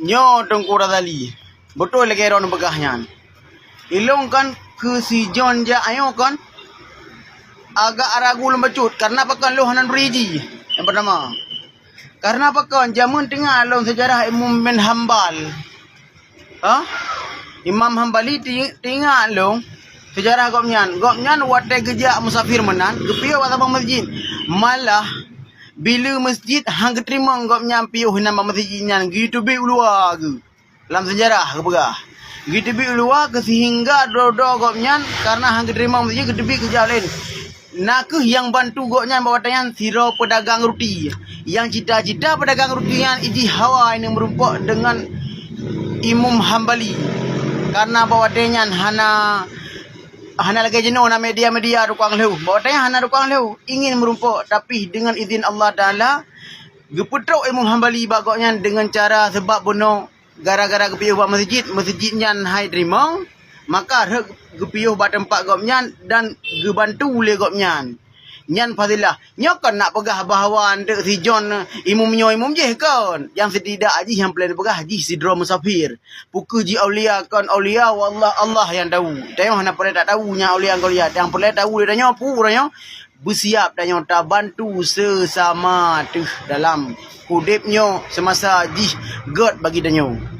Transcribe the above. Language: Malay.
Nyo Tengku Razali. Betul lagi orang begahnya. Ilong kan ke si John ja ayo kan. Agak ragu lembacut karena pakan lu hanan beriji. Yang pertama. Karena pakan jamun tengah dalam sejarah Imam bin Hambal. Imam Hambali tinggal lu sejarah gopnyan watai gejak musafir menan gepiu watang masjid. Malah bila masjid hang terima gopnyan piuh nama masjidnya gitu bi ulua ke. Dalam sejarah kepegah. Gitu bi ulua ke sehingga dodo gopnyan karena hang terima masjid gitu bi kerja lain. Nak yang bantu goknya bawa tangan siro pedagang roti. Yang cita-cita pedagang roti yang iji hawa ini merumpuk dengan Imam Hambali. Karena bawa tangan hana lagi jenuh na media-media rukang leu. Bawa tangan hana rukang leu ingin merumpuk tapi dengan izin Allah Taala geputruk Imam Hambali bagoknya dengan cara sebab bono gara-gara kepiuh buat masjidnya hai terima. Maka gepiuh bat tempat gopnyan dan gebantu oleh gopnyan. Nyan fadilah. Nyo kan nak pegah bahawa dek si John imum je kan. Yang setidak aji yang plan pegah aji si dro musafir. Puku ji aulia kan aulia wallah Allah yang tahu. Tengok nak boleh tak tahu nya aulia aulia. Yang boleh tahu dia nyo pu nyo. Bersiap dan nyo tak bantu sesama tu dalam hidupnya semasa aji God bagi dia nyo.